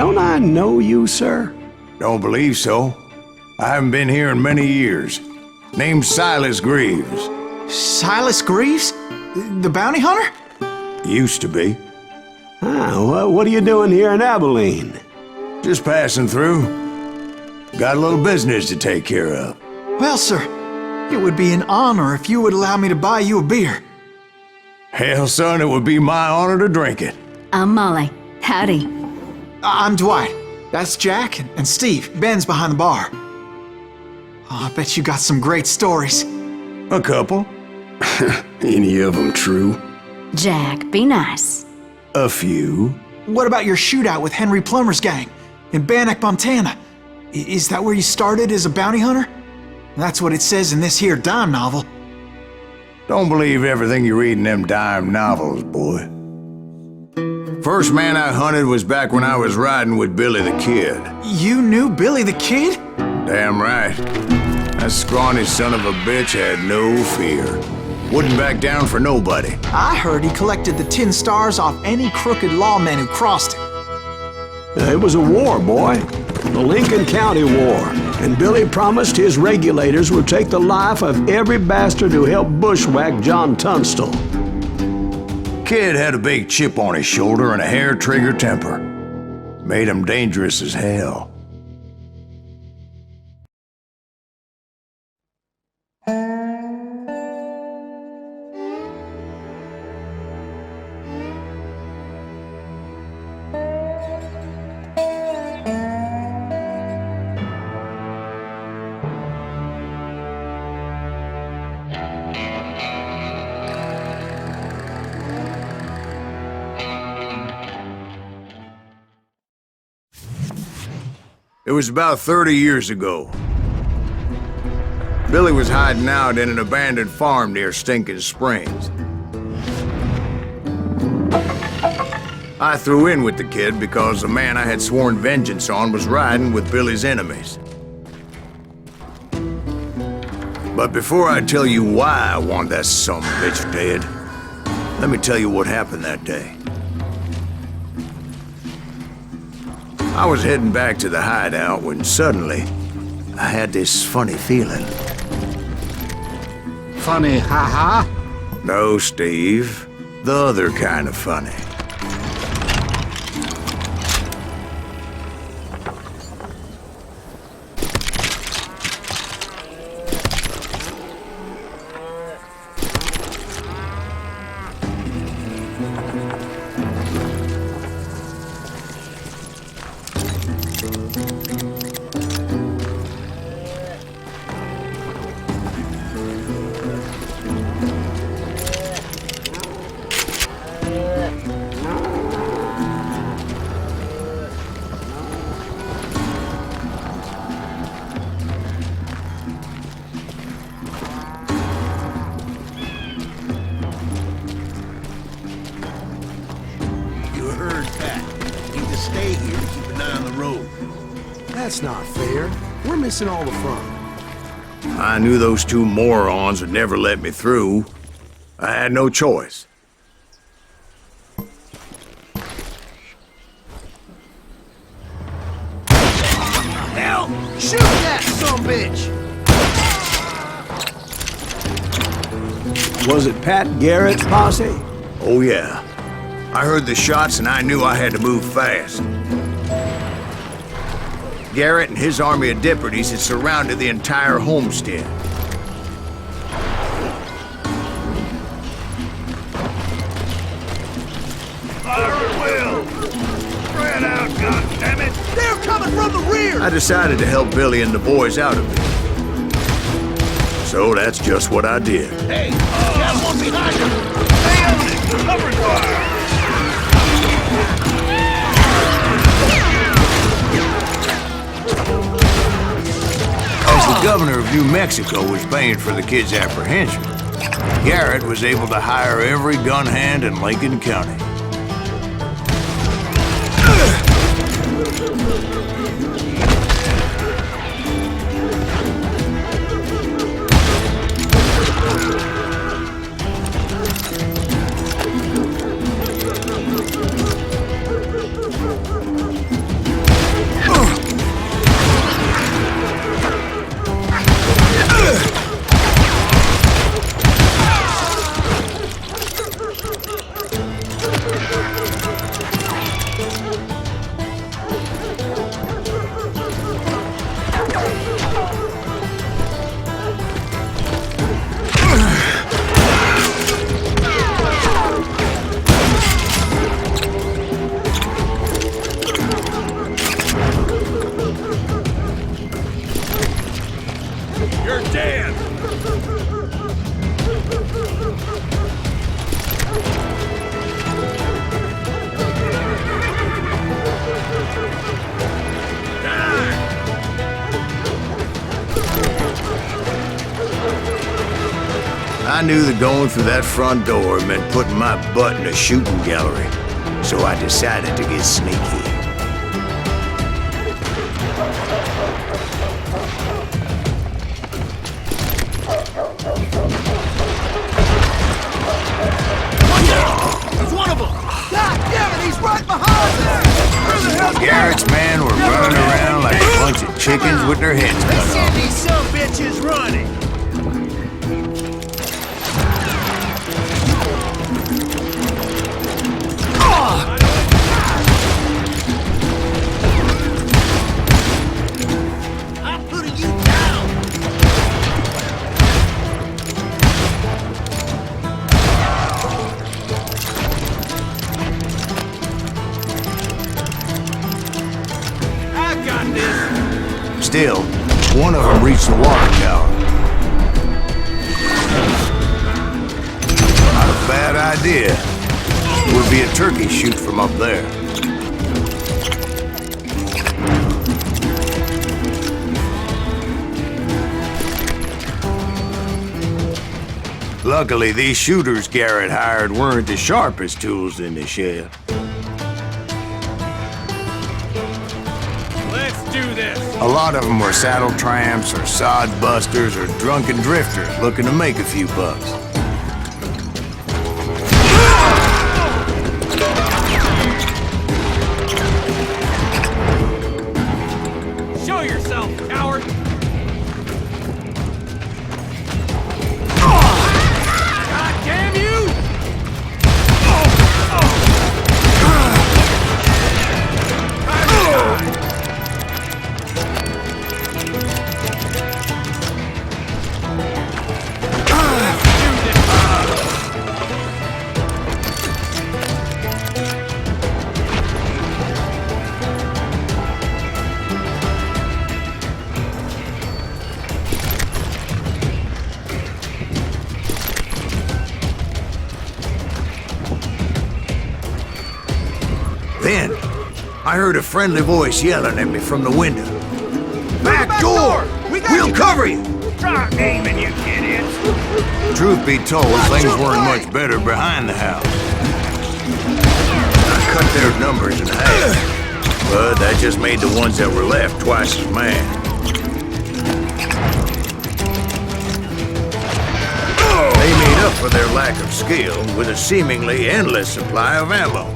don't I know you, sir? Don't believe so. I haven't been here in many years. Name's Silas Greaves. Silas Greaves? The bounty hunter? Used to be. Well, what are you doing here in Abilene? Just passing through. Got a little business to take care of. Well, sir, it would be an honor if you would allow me to buy you a beer. Hell, son, it would be my honor to drink it. I'm Molly. Howdy. I'm Dwight. That's Jack and Steve. Ben's behind the bar. Oh, I bet you got some great stories. A couple. Any of them true? Jack, be nice. A few. What about your shootout with Henry Plummer's gang in Bannock, Montana? Is that where you started as a bounty hunter? That's what it says in this here dime novel. Don't believe everything you read in them dime novels, boy. First man I hunted was back when I was riding with Billy the Kid. You knew Billy the Kid? Damn right. That scrawny son of a bitch had no fear. Wouldn't back down for nobody. I heard he collected the 10 stars off any crooked lawmen who crossed him. It was a war, boy. The Lincoln County War. And Billy promised his regulators would take the life of every bastard who helped bushwhack John Tunstall. Kid had a big chip on his shoulder and a hair-trigger temper. Made him dangerous as hell. It was about 30 years ago. Billy was hiding out in an abandoned farm near Stinking Springs. I threw in with the kid because the man I had sworn vengeance on was riding with Billy's enemies. But before I tell you why I want that sumbitch dead, let me tell you what happened that day. I was heading back to the hideout when suddenly I had this funny feeling. Funny, ha-ha? No, Steve. The other kind of funny. Stay here to keep an eye on the road. That's not fair. We're missing all the fun. I knew those two morons would never let me through. I had no choice. Hell! Shoot that sumbitch! Was it Pat Garrett's posse? Oh yeah. I heard the shots and I knew I had to move fast. Garrett and his army of deputies had surrounded the entire homestead. Fire at will! Spread out, goddammit! They're coming from the rear! I decided to help Billy and the boys out of it. So that's just what I did. Hey, got one behind you! Stay on it! Cover fire! As the governor of New Mexico was paying for the kid's apprehension, Garrett was able to hire every gun hand in Lincoln County. I knew that going through that front door meant putting my butt in a shooting gallery, so I decided to get sneaky. There's one of them! God damn it, he's right behind us! Where the hell's Garrett's men were running around like a bunch of chickens with their heads cut Let's off. get these some bitches running! I'm putting you down! I got this! Still, one of them reached the water tower. Not a bad idea. Would be a turkey shoot from up there. Luckily, these shooters Garrett hired weren't the sharpest tools in the shed. Let's do this! A lot of them were saddle tramps or sod busters or drunken drifters looking to make a few bucks. Show yourself, coward! God damn you! Then, I heard a friendly voice yelling at me from the window. Back door! We'll cover you! Try aiming, you idiots! Truth be told, things weren't much better behind the house. I cut their numbers in half, but that just made the ones that were left twice as mad. They made up for their lack of skill with a seemingly endless supply of ammo.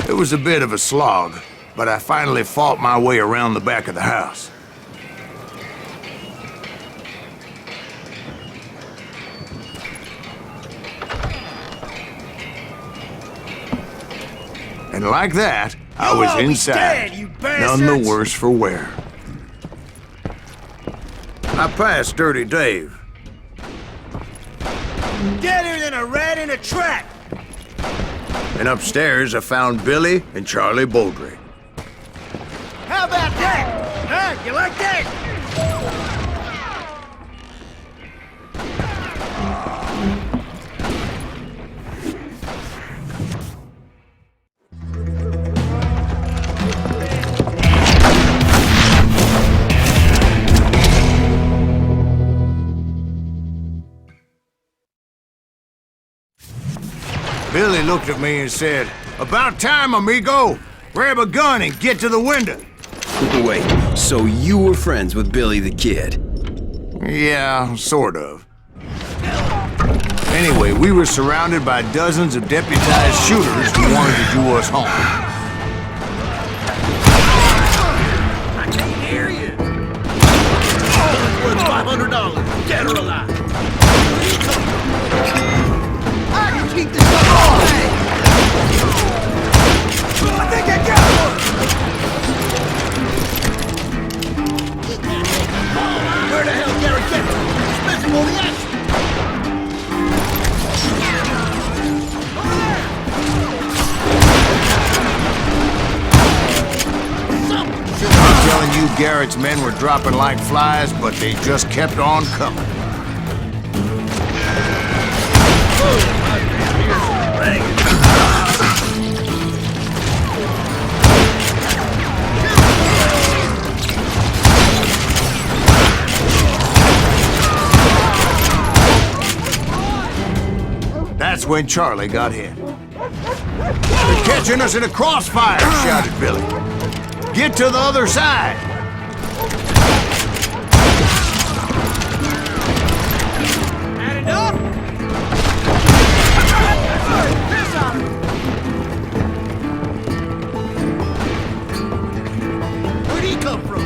It was a bit of a slog, but I finally fought my way around the back of the house. And like that, I You'll was all be inside, dead, you none the bastards! worse for wear. I passed Dirty Dave. Deader than a rat in a trap! And upstairs, I found Billy and Charlie Baldry. How about that? Huh? You like that? Billy looked at me and said, "About time, amigo! Grab a gun and get to the window." Wait, so you were friends with Billy the Kid? Yeah, sort of. Anyway, we were surrounded by dozens of deputized shooters who wanted to do us harm. I can't hear you. Worth $500, dead or alive. I can keep this up all day. I think I got one. Where the hell Gary get to? Spend all the action. I'm telling you, Garrett's men were dropping like flies, but they just kept on coming. That's when Charlie got hit. They're catching us in a crossfire, shouted Billy. Get to the other side. Add it up! Where'd he come from?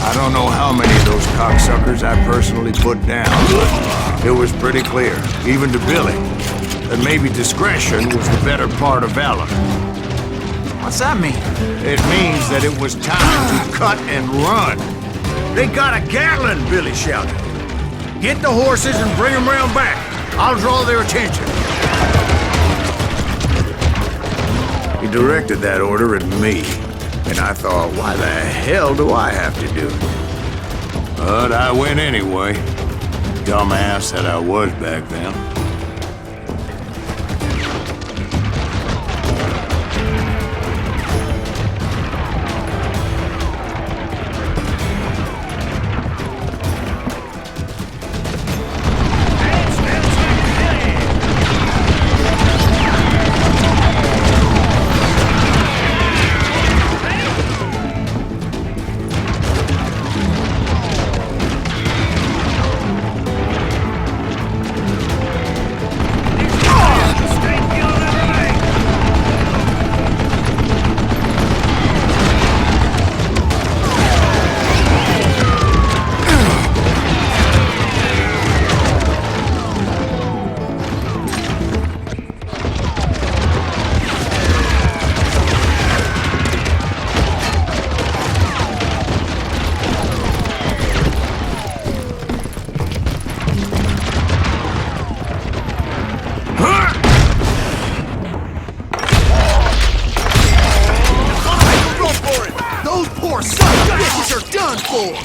I don't know how many of those cocksuckers I personally put down, but it was pretty clear, even to Billy, that maybe discretion was the better part of valor. What's that mean? It means that it was time to cut and run. They got a Gatling, Billy shouted. Get the horses and bring them round back. I'll draw their attention. He directed that order at me, and I thought, why the hell do I have to do it? But I went anyway. Dumbass that I was back then.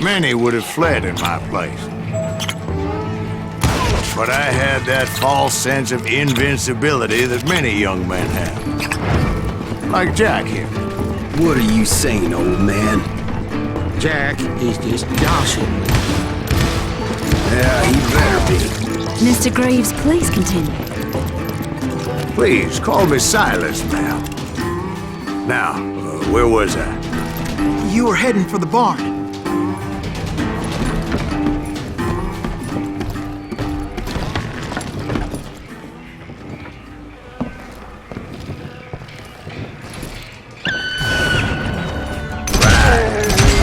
Many would have fled in my place. But I had that false sense of invincibility that many young men have. Like Jack here. What are you saying, old man? Jack is just joshing. Yeah, he better be. Mr. Greaves, please continue. Please, call me Silas, ma'am. Now, where was I? You were heading for the barn.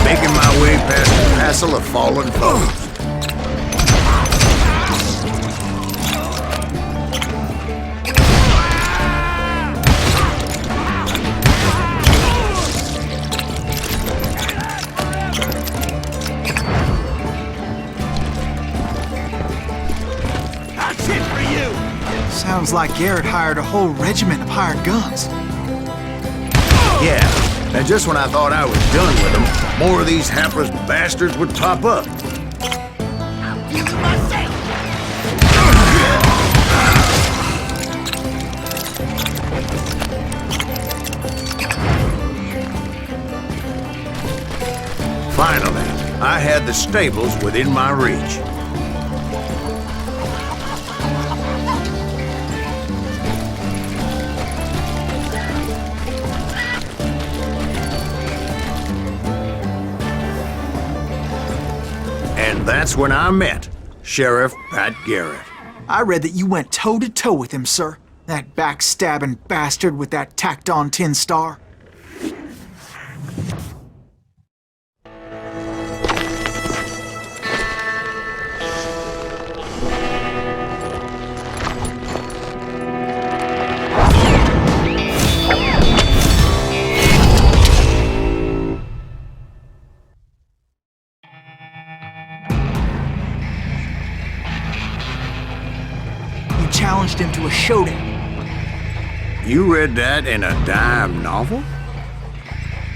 Making my way past the castle of fallen foes. That's it for you! Sounds like Garrett hired a whole regiment of hired guns. Yeah, and just when I thought I was done with them, more of these hapless bastards would pop up. Finally, I had the stables within my reach. And that's when I met Sheriff Pat Garrett. I read that you went toe-to-toe with him, sir. That backstabbing bastard with that tacked-on tin star. You challenged him to a showdown. You read that in a dime novel?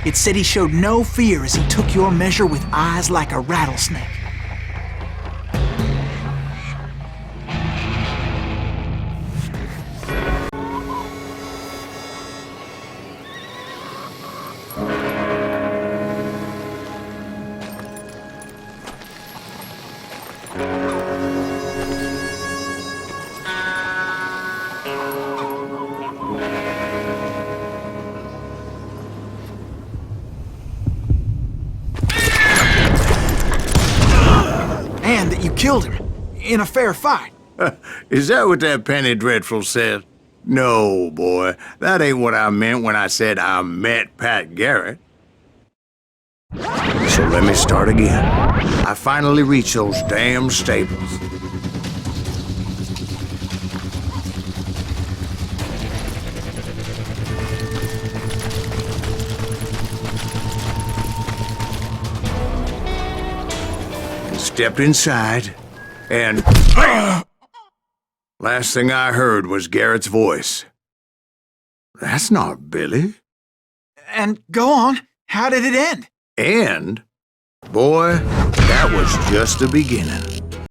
It said he showed no fear as he took your measure with eyes like a rattlesnake. And that you killed him in a fair fight. Is that what that Penny Dreadful said? No, boy. That ain't what I meant when I said I met Pat Garrett. So let me start again. I finally reached those damn stables. Stepped inside, and last thing I heard was Garrett's voice. That's not Billy. And go on, how did it end? And, boy, that was just the beginning.